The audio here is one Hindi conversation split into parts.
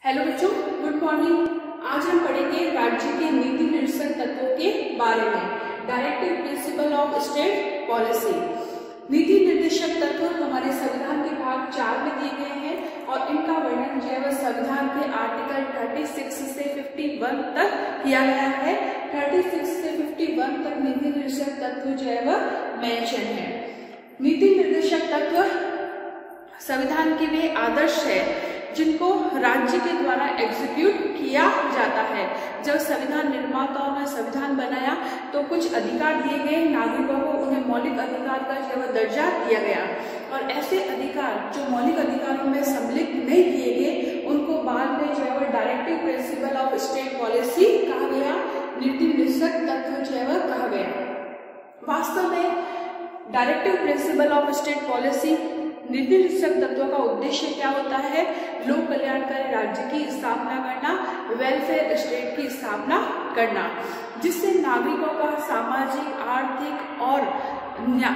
हेलो बच्चों, गुड मॉर्निंग। आज हम पढ़ेंगे राज्य के नीति निर्देशक तत्वों के बारे में। Directive principle of state policy. नीति निर्देशक तत्व हमारे संविधान के भाग 4 में दिए गए हैं और इनका वर्णन जो है वह संविधान के आर्टिकल 36 से 51 तक किया गया है। 36 से 51 तक नीति निर्देशक तत्व जो है वह मेंशन है। नीति निर्देशक तत्व संविधान के वे आदर्श है जिनको राज्य के द्वारा एग्जीक्यूट किया जाता है। जब संविधान निर्माताओं ने संविधान बनाया तो कुछ अधिकार दिए गए नागरिकों को, उन्हें मौलिक अधिकार का जो है दर्जा दिया गया और ऐसे अधिकार जो मौलिक अधिकारों में सम्मिलित नहीं किए गए उनको बाद में जो है directive principle of state policy कहा गया, नीति निर्देशक तत्व जो है वह कहा गया। वास्तव में directive principle of state policy नीति निर्देशक तत्वों का उद्देश्य क्या होता है? लोक कल्याणकारी राज्य की स्थापना करना, वेलफेयर स्टेट की स्थापना करना, जिससे नागरिकों का सामाजिक, आर्थिक और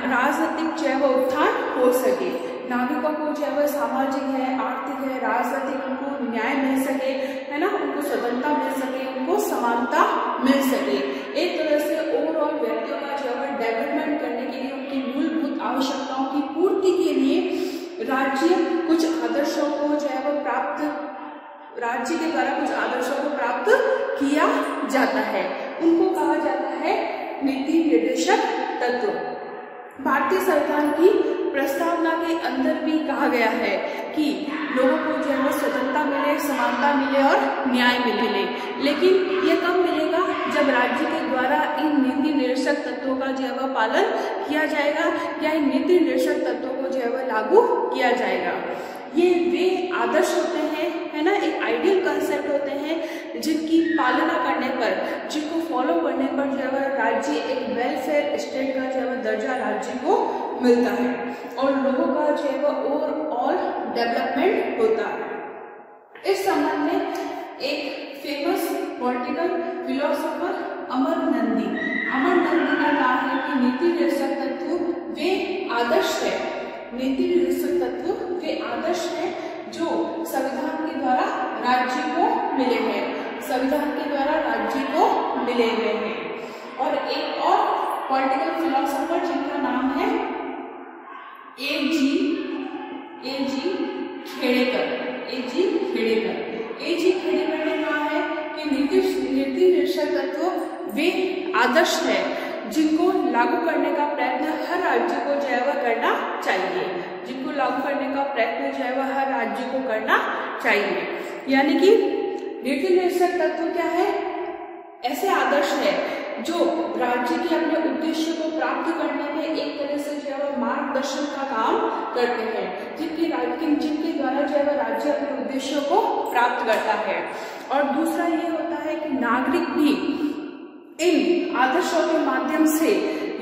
राजनीतिक जो है वो उत्थान हो सके। नागरिकों को जो है वह सामाजिक है, आर्थिक है, राजनीतिक, उनको न्याय मिल सके, है ना, उनको स्वतंत्रता मिल सके, उनको समानता मिल सके। एक तरह से ओवरऑल व्यक्तियों का जो है डेवलपमेंट करने के लिए, उनकी मूलभूत आवश्यकताओं की पूर्ति के लिए राज्य कुछ आदर्शों को जो है वो राज्य के द्वारा कुछ आदर्शों को प्राप्त किया जाता है। उनको कहा जाता है नीति निर्देशक तत्व। भारतीय संविधान की प्रस्तावना के अंदर भी कहा गया है कि लोगों को जो है स्वतंत्रता मिले, समानता मिले और न्याय मिले। लेकिन यह कब मिलेगा? जब राज्य के द्वारा इन नीति निर्देशक तत्वों का जो है वह पालन किया जाएगा या इन नीति निर्देशक तत्वों को जो है वह लागू किया जाएगा। ये वे आदर्श होते हैं, है ना, एक आइडियल कंसेप्ट होते हैं जिनकी पालना करने पर, जिनको फॉलो करने पर जो है वह राज्य एक वेलफेयर स्टेट का जो है वह दर्जा राज्य को मिलता है और लोगों का जो है वह ओवरऑल डेवलपमेंट होता है। इस संबंध में एक फेमस पॉलिटिकल फिलोसोफर अमर नंदी का कहा है कि नीति निर्देशक तत्व वे आदर्श है, नीति निर्देशक तत्व वे आदर्श है जो संविधान के द्वारा राज्य को मिले हैं, संविधान के द्वारा राज्य को मिले हुए हैं। और एक और पॉलिटिकल फिलोसोफर जिनका नाम है ए.जी. खेड़ेकर ने कहा है कि नीति निर्देशक तत्व वे आदर्श है जिनको लागू करने का प्रयत्न हर राज्य को जो है वह करना चाहिए, जिनको लागू करने का प्रयत्न जो है वह हर राज्य को करना चाहिए। यानी कि नीति निर्देशक तत्व क्या है? ऐसे आदर्श है जो राज्य के अपने उद्देश्य को प्राप्त करने में एक तरह से जो है वह मार्गदर्शन का काम करते हैं, जिनके द्वारा जो है वह राज्य अपने उद्देश्यों को प्राप्त करता है। और दूसरा ये होता है कि नागरिक भी इन आदर्शों के माध्यम से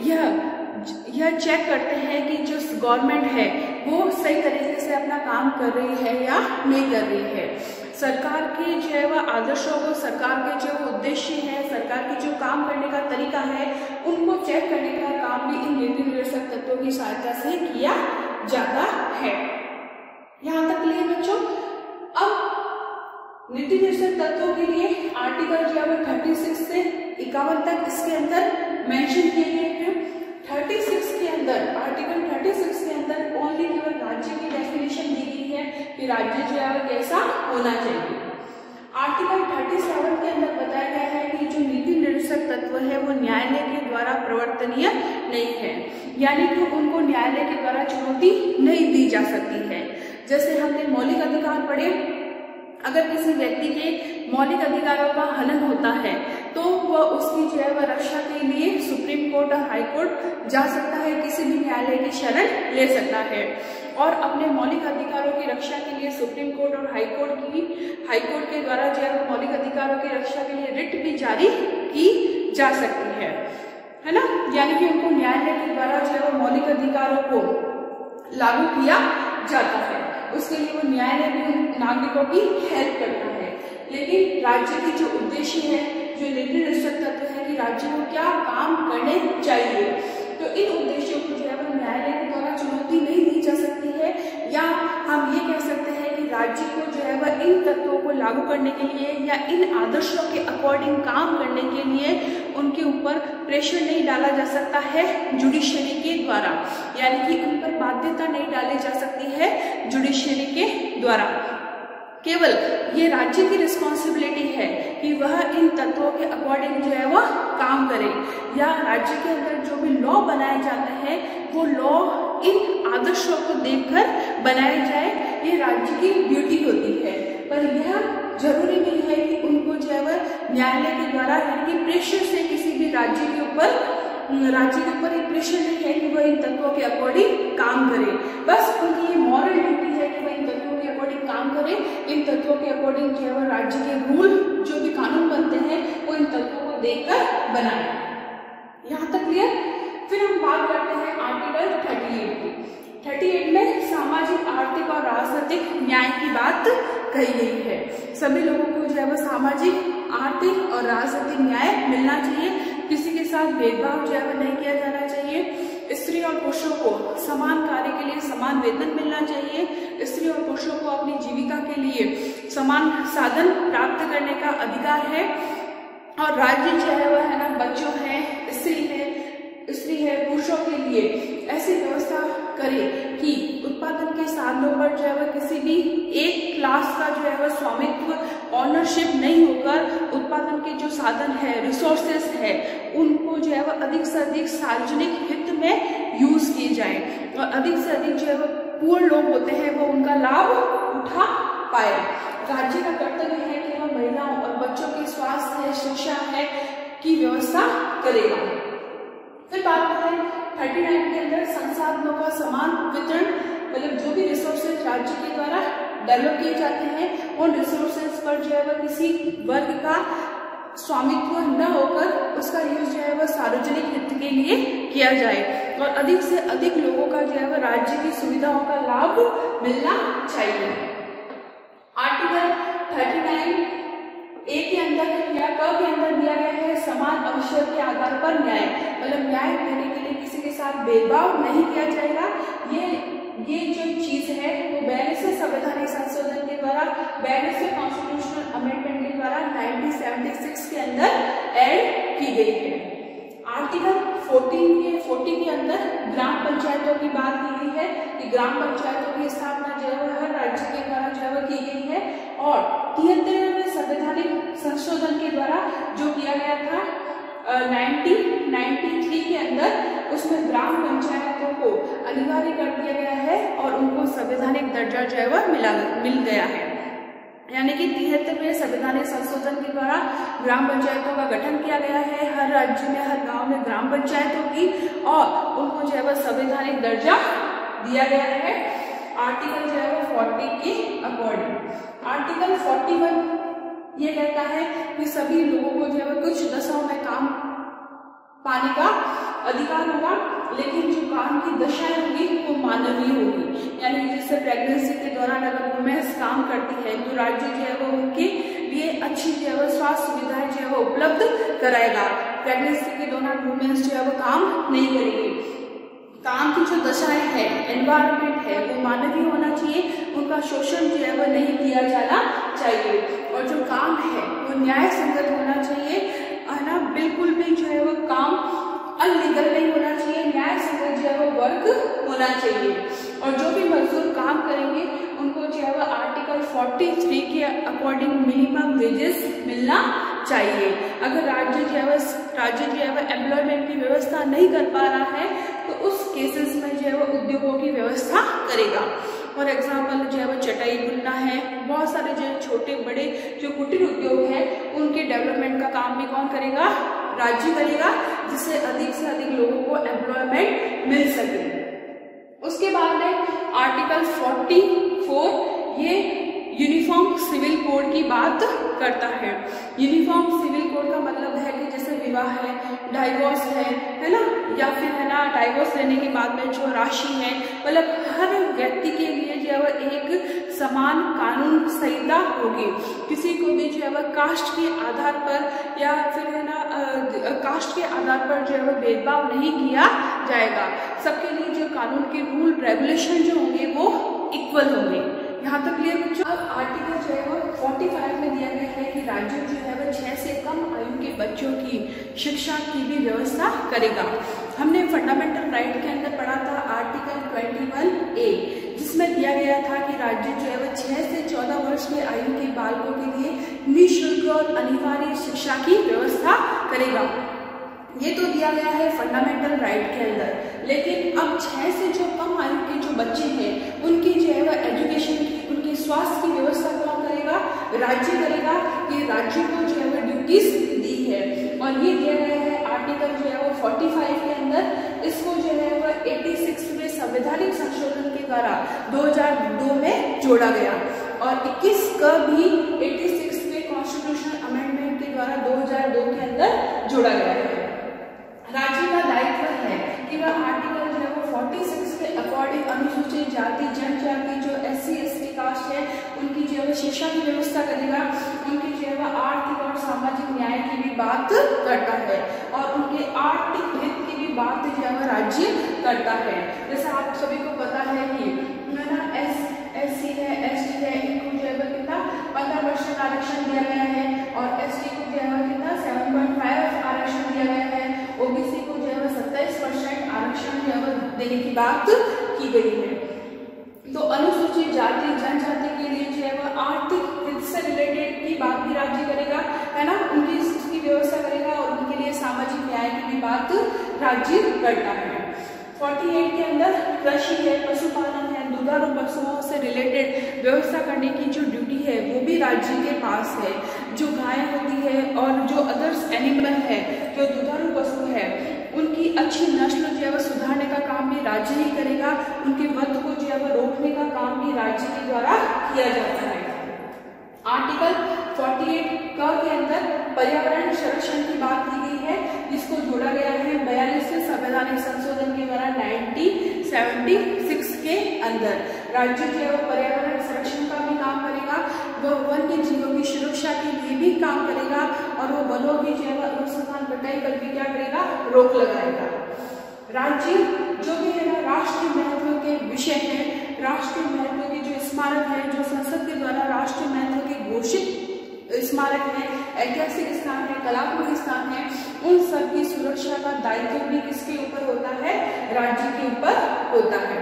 यह चेक करते हैं कि जो गवर्नमेंट है वो सही तरीके से अपना काम कर रही है या नहीं कर रही है। सरकार के जो है वह आदर्शों को, सरकार के जो उद्देश्य है, सरकार के जो काम करने का तरीका है, उनको चेक करने का काम भी इन नीति निर्देशक तत्वों की सहायता से किया जाता है। यहाँ तक लिए बच्चों। अब नीति निर्देशक तत्वों के लिए आर्टिकल जो है 36 से 51 तक इसके अंदर मेंशन किए गए हैं। 36 के अंदर, आर्टिकल 36 के अंदर ओनली केवल राज्य की डेफिनेशन दी गई है कि राज्य जो है वो कैसा होना चाहिए। आर्टिकल 37 के अंदर बताया गया है कि जो नीति निर्देशक तत्व है वो न्यायालय के द्वारा प्रवर्तनीय नहीं है, यानी कि उनको न्यायालय के द्वारा चुनौती नहीं दी जा सकती है। जैसे हमने मौलिक अधिकार पढ़े, अगर किसी व्यक्ति के मौलिक अधिकारों का हनन होता है तो वह उसकी जो है वह रक्षा के लिए सुप्रीम कोर्ट और हाई कोर्ट जा सकता है, किसी भी न्यायालय की शरण ले सकता है और अपने मौलिक अधिकारों की रक्षा के लिए सुप्रीम कोर्ट और हाई कोर्ट के द्वारा जो है मौलिक अधिकारों की रक्षा के लिए रिट भी जारी की जा सकती है ना, यानी कि उनको न्यायालय के द्वारा जो है वह मौलिक अधिकारों को लागू किया जाता है। उसके लिए वो न्यायालय भी नागरिकों की हेल्प करता है। लेकिन राज्य की जो उद्देश्य है, जो नीति निर्देशक तत्व है कि राज्य को क्या काम करने चाहिए, तो इन उद्देश्यों को जो है वो न्यायालय के द्वारा चुनौती नहीं दी जा सकती है, या हम ये कह सकते हैं कि राज्य को जो है वह इन तत्वों को लागू करने के लिए या इन आदर्शों के अकॉर्डिंग काम करने के लिए उनके ऊपर प्रेशर नहीं डाला जा सकता है जुडिशरी के द्वारा, यानी कि उन पर बाध्यता नहीं डाली जा सकती है जुडिशरी के द्वारा। केवल ये राज्य की रिस्पॉन्सिबिलिटी है कि वह इन तत्वों के अकॉर्डिंग जो है वह काम करे, या राज्य के अंदर जो भी लॉ बनाए जाते हैं वो लॉ इन आदर्शों को देखकर बनाया जाए, ये राज्य की ड्यूटी होती है। पर यह जरूरी नहीं है कि उनको जो है वह न्यायालय के द्वारा यानी कि प्रेशर से किसी भी राज्य के ऊपर एक प्रेशर नहीं है कि वह इन तत्वों के अकॉर्डिंग काम करे, बस उनकी ये मॉरल ड्यूटी है कि वह इन तत्वों के अकॉर्डिंग काम करे, इन तत्वों के अकॉर्डिंग जो है वह राज्य के रूल जो भी कानून बनते हैं वो इन तत्वों को देखकर बनाए। यहाँ तक क्लियर। फिर हम बात करते हैं आर्टिकल 38 की। 38 में सामाजिक, आर्थिक और राजनीतिक न्याय की बात कही गई है। सभी लोगों को जो है वह सामाजिक, आर्थिक और राजनीतिक न्याय मिलना चाहिए, किसी के साथ भेदभाव जो है वह नहीं किया जाना चाहिए। स्त्री और पुरुषों को समान कार्य के लिए समान वेतन मिलना चाहिए। स्त्री और पुरुषों को अपनी जीविका के लिए समान साधन प्राप्त करने का अधिकार है। और राज्य जो है वह है ना बच्चों है, स्त्री है, पुरुषों के लिए ऐसी व्यवस्था करे कि उत्पादन के साधनों पर जो है वह किसी भी एक क्लास का जो है वह स्वामित्व, ऑनरशिप नहीं होकर उत्पादन के जो साधन है, रिसोर्सेस है, उनको जो है वह अधिक से अधिक सार्वजनिक हित में यूज किए जाए और अधिक से अधिक जो है वह पूर्ण लोग होते हैं वो उनका लाभ उठा पाए। राज्य का कर्तव्य है कि वह महिलाओं और बच्चों के स्वास्थ्य है, शिक्षा है की व्यवस्था करेगा। फिर बात करें 39 के अंदर संसाधनों का समान वितरण, मतलब जो भी रिसोर्सेज राज्य के द्वारा डेवलप किए जाते हैं उन रिसोर्सेज पर जो है वह किसी वर्ग का स्वामित्व न होकर उसका यूज जो है वह सार्वजनिक हित के लिए किया जाए और अधिक से अधिक लोगों का जो है वह राज्य की सुविधाओं का लाभ मिलना चाहिए। आर्टिकल 39 ए के अंदर या क के अंदर दिया गया है समान अवसर के आधार पर न्याय, मतलब न्याय देने के लिए किसी के साथ भेदभाव नहीं किया जाएगा। ये जो चीज है वो 42वें संवैधानिक संशोधन के द्वारा, 42वें कॉन्स्टिट्यूशनल अमेंडमेंट के द्वारा 1976 के अंदर ऐड की गई है। आर्टिकल 40 के अंदर ग्राम पंचायतों की बात की गई है कि ग्राम पंचायतों की स्थापना जो है हर राज्य के द्वारा जो है की गई है और 73वें संवैधानिक संशोधन के द्वारा जो किया गया था 1993 के अंदर, उसमें ग्राम पंचायतों को अनिवार्य कर दिया गया है और उनको संवैधानिक दर्जा जो है वह मिल गया है। यानी कि 73वें संवैधानिक संशोधन के द्वारा ग्राम पंचायतों का गठन किया गया है, हर राज्य में हर गांव में ग्राम पंचायत होगी और उनको जो है वह संवैधानिक दर्जा दिया गया है आर्टिकल जो है वो 40 के अकॉर्डिंग। आर्टिकल 41 ये कहता है कि सभी लोगों को जो है वह कुछ दशाओं में काम पाने का अधिकार होगा, लेकिन जो काम की दशाएं होगी वो मानवीय होगी। यानी जैसे प्रेगनेंसी के दौरान अगर वुमेन्स काम करती है तो राज्य जो है वो उनके लिए अच्छी जो है वो स्वास्थ्य सुविधाएं जो है वो उपलब्ध कराएगा। प्रेगनेंसी के दौरान वुमेन्स जो है वो काम नहीं करेगी। काम की जो दशाएं है, एनवायरनमेंट है, वो मानवीय होना चाहिए, उनका शोषण जो है वो नहीं किया जाना चाहिए और जो काम है वो न्याय संगत होना चाहिए, है ना। बिल्कुल भी जो है वो काम अनलीगल नहीं होना चाहिए, न्याय संगत जो है वो वर्क होना चाहिए और जो भी मजदूर काम करेंगे उनको जो है वो आर्टिकल 43 के अकॉर्डिंग मिनिमम वेजेस मिलना चाहिए। अगर राज्य जो है वो एम्प्लॉयमेंट की व्यवस्था नहीं कर पा रहा है तो उस केसेस में जो है वो उद्योगों की व्यवस्था करेगा। फॉर एग्जाम्पल जो है वो चटाई बुनना है, बहुत सारे जो छोटे बड़े जो कुटीर उद्योग है उनके डेवलपमेंट का काम भी कौन करेगा? राज्य करेगा, जिससे अधिक से अधिक लोगों को एम्प्लॉयमेंट मिल सके। उसके बाद में आर्टिकल 44 ये यूनिफॉर्म सिविल कोड की बात करता है। यूनिफॉर्म सिविल कोड का मतलब है कि जैसे विवाह है, डाइवोर्स है ना, या फिर है ना डाइवोर्स लेने के बाद में जो राशि है, मतलब हर व्यक्ति के लिए जो है वह एक समान कानून संहिता होगी। किसी को भी जो है वह कास्ट के आधार पर या फिर है ना कास्ट के आधार पर जो है वह भेदभाव नहीं किया जाएगा। सबके लिए जो कानून के रूल रेगुलेशन जो होंगे वो इक्वल होंगे। यहाँ तक क्लियर बच्चों। अब आर्टिकल जो है वो 45 में दिया गया है कि राज्य जो है वो 6 से कम आयु के बच्चों की शिक्षा की भी व्यवस्था करेगा। हमने फंडामेंटल राइट के अंदर पढ़ा था आर्टिकल 21A, जिसमें दिया गया था कि राज्य जो है वो 6 से 14 वर्ष के आयु के बालकों के लिए निःशुल्क और अनिवार्य शिक्षा की व्यवस्था करेगा। ये तो दिया गया है फंडामेंटल राइट के अंदर, लेकिन अब 6 से जो कम आयु के जो बच्चे हैं उनकी जो है वह एजुकेशन की, उनके स्वास्थ्य की व्यवस्था कौन करेगा? राज्य करेगा। ये राज्य को जो है वह ड्यूटीज दी है और ये दिया गया है आर्टिकल जो है वो 45 के अंदर। इसको जो है वह 86वें संवैधानिक संशोधन के द्वारा 2002 में जोड़ा गया और 21 का भी 86वें कॉन्स्टिट्यूशनल अमेंडमेंट के द्वारा 2002 के अंदर जोड़ा गया है। राज्य का दायित्व है कि वह आर्टिकल जो है वो 46 के अकॉर्डिंग अनुसूचित जाति जनजाति जो SC ST कास्ट है उनकी जो है शिक्षा की व्यवस्था करेगा, उनकी जो है वह आर्थिक और सामाजिक न्याय की भी बात करता है और उनके आर्थिक हित की भी बात जो है वह राज्य करता है। जैसे आप सभी को पता है कि SC है ST है, इनको जो है वह कितना 15% आरक्षण दिया गया है और ST को जो है वह कितना 7.5 आरक्षण दिया गया है। OBC को जो है वह 27% आरक्षण जो है वह देने की बात की गई है। तो अनुसूचित जाति जनजाति के लिए जो है वह आर्थिक हित से रिलेटेड की बात भी राज्य करेगा, है ना, उनकी उसकी व्यवस्था करेगा और उनके लिए सामाजिक न्याय की भी बात राज्य करता है। 48 के अंदर कृषि है, पशुपालन है, दुधारू पशुओं से रिलेटेड व्यवस्था करने की जो ड्यूटी है वो भी राज्य के पास है। जो गाय होती है और जो अदर्स एनिमल है, जो दुधारू पशु है, उनकी अच्छी नस्ल जो है वह सुधारने का काम भी राज्य ही करेगा। उनके वध को जो है वह रोकने का काम भी राज्य के द्वारा किया जाता है। आर्टिकल 48 के अंदर पर्यावरण संरक्षण की बात की गई है, जिसको जोड़ा गया है 42वें संवैधानिक संशोधन के द्वारा 1976 के अंदर। राज्य जो है वो पर्यावरण संरक्षण का भी काम करेगा, वह वन्य जीवों की सुरक्षा के लिए भी काम करेगा और वो वनों की जो है वह अनुसंधान कटाई पर भी क्या करेगा? रोक लगाएगा। राज्य जो भी है ना राष्ट्रीय महत्व के विषय है, राष्ट्रीय महत्व के जो स्मारक है, जो संसद के द्वारा राष्ट्रीय महत्व के घोषित स्मारक है, ऐतिहासिक स्थान है, कलात्मक स्थान है, उन सब की सुरक्षा का दायित्व भी किसके ऊपर होता है? राज्य के ऊपर होता है।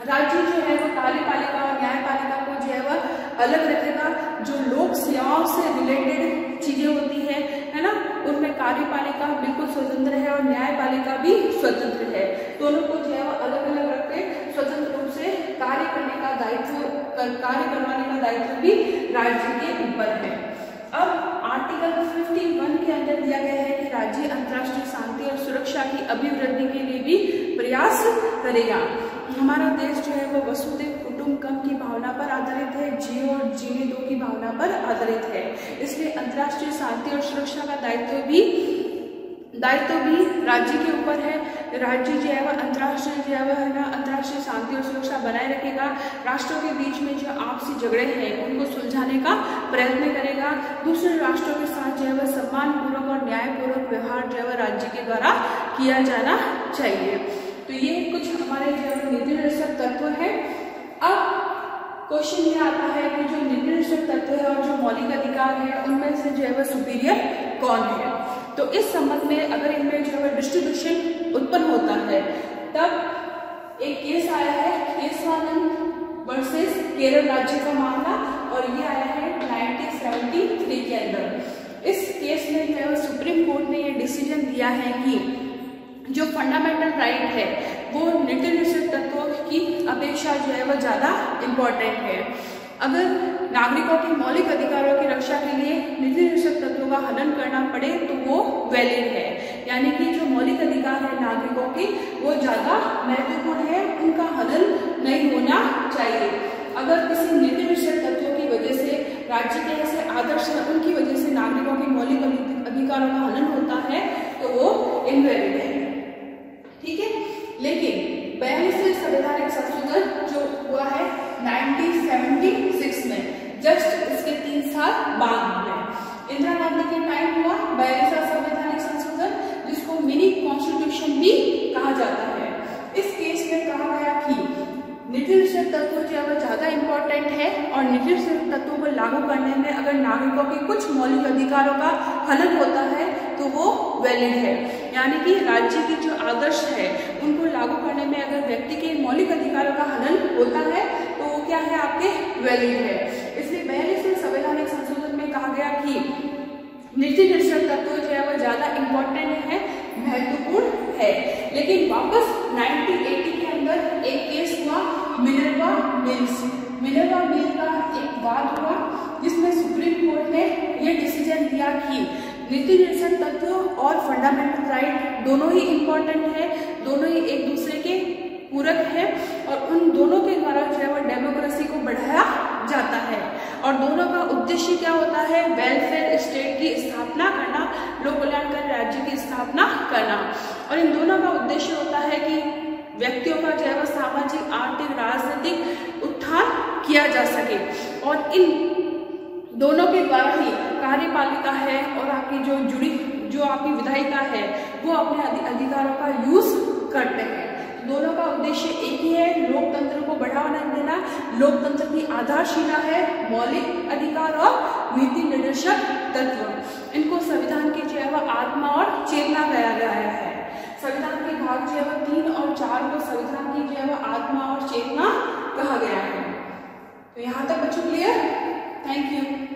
राज्य जो है वो कार्यपालिका और न्यायपालिका को जो है वह अलग रखेगा। जो लोक सेवाओं से रिलेटेड चीजें होती है ना, उनमें कार्यपालिका बिल्कुल स्वतंत्र है और न्यायपालिका भी स्वतंत्र है। दोनों को जो है वो अलग अलग रख के स्वतंत्र रूप से कार्य करने का दायित्व, कार्य करवाने का दायित्व भी राज्य के ऊपर है। अब आर्टिकल 51 के अंदर दिया गया है कि राज्य अंतर्राष्ट्रीय शांति और सुरक्षा की अभिवृद्धि के लिए भी प्रयास करेगा। हमारा देश जो है वो वसुधैव कुटुंबकम की भावना पर आधारित है, जियो और जीने दो की भावना पर आधारित है। इसलिए अंतर्राष्ट्रीय शांति और सुरक्षा का दायित्व भी राज्य के ऊपर है। राज्य जो है वह अंतर्राष्ट्रीय जो है वह है ना अंतर्राष्ट्रीय शांति और सुरक्षा बनाए रखेगा। राष्ट्रों के बीच में जो आपसी झगड़े हैं उनको सुलझाने का प्रयत्न करेगा। दूसरे राष्ट्रों के साथ जो है वह सम्मानपूर्वक और न्यायपूर्वक व्यवहार जो है वह राज्य के द्वारा किया जाना चाहिए। तो ये कुछ हमारे जो नीति निर्देशक तत्व है। अब क्वेश्चन ये आता है कि जो नीति निर्देशक तत्व है और जो मौलिक अधिकार है उनमें से जो है वह सुपीरियर कौन है? तो इस संबंध में अगर इनमें जो है डिस्ट्रीब्यूशन उत्पन्न होता है, तब एक केस आया है केशवानंद वर्सेस केरल राज्य का मामला और ये आया है 1973 के अंदर। इस केस में जो है सुप्रीम कोर्ट ने ये डिसीजन दिया है कि जो फंडामेंटल राइट है वो नीति निर्देशक तत्वों की अपेक्षा जो है वह ज्यादा इम्पोर्टेंट है। अगर नागरिकों के मौलिक अधिकारों की रक्षा के लिए नीति निर्देशक तत्वों का हनन करना पड़े तो वो वैलिड है, यानी कि जो मौलिक अधिकार है नागरिकों के वो ज्यादा महत्वपूर्ण है, उनका हनन नहीं होना चाहिए। अगर किसी नीति निर्देशक तत्वों की वजह से राज्य के ऐसे आदर्श है उनकी वजह से नागरिकों के मौलिक अधिकारों का हनन होता है तो वो इनवैलिड है, ठीक है। लेकिन 42वें संवैधानिक संशोधन जो हुआ है 1976 में, जस्ट इसके 3 साल बाद में इंदिरा गांधी के टाइम हुआ 42वां संवैधानिक संशोधन, जिसको मिनी कॉन्स्टिट्यूशन भी कहा जाता है। इस केस में कहा गया कि नीति निर्देशक तत्व जो है ज्यादा इम्पोर्टेंट है और नीति निर्देशक तत्वों को लागू करने में अगर नागरिकों के कुछ मौलिक अधिकारों का हनन होता है तो वो वैलिड है। यानी कि राज्य की जो आदर्श है उनको लागू करने में अगर व्यक्ति के मौलिक अधिकारों का हनन होता है तो वो क्या है, आपके वैलिड है। इसलिए 42वें संवैधानिक संशोधन में कहा गया कि नीति निर्देशक तत्व जो है वो ज्यादा इम्पोर्टेंट है, महत्वपूर्ण है। लेकिन वापस 1980 के अंदर एक केस हुआ मिनर्वा मिल का एक वाद हुआ जिसमें सुप्रीम कोर्ट ने यह डिसीजन दिया कि नीति निर्देशक तत्व और फंडामेंटल राइट दोनों ही इम्पोर्टेंट है, दोनों ही एक दूसरे के पूरक है और उन दोनों के द्वारा जो है वो डेमोक्रेसी को बढ़ाया जाता है और दोनों का उद्देश्य क्या होता है, वेलफेयर स्टेट की स्थापना करना, लोक कल्याणकारी राज्य की स्थापना करना। और इन दोनों का उद्देश्य होता है कि व्यक्तियों का जो है वो सामाजिक, आर्थिक, राजनीतिक उत्थान किया जा सके और इन दोनों के द्वारा ही कार्यपालिका है और आपकी जो आपकी विधायिका है वो अपने अधिकारों का यूज करते हैं। दोनों का उद्देश्य एक ही है, लोकतंत्र को बढ़ावा देना। लोकतंत्र की आधारशिला है मौलिक अधिकार और नीति निर्देशक तत्व। इनको संविधान की जो है वो आत्मा और चेतना कहा गया है। संविधान के भाग जो है वो 3 और 4 को संविधान की जो है वो आत्मा और चेतना कहा गया है। तो यहाँ तक बच्चों क्लियर? Thank you.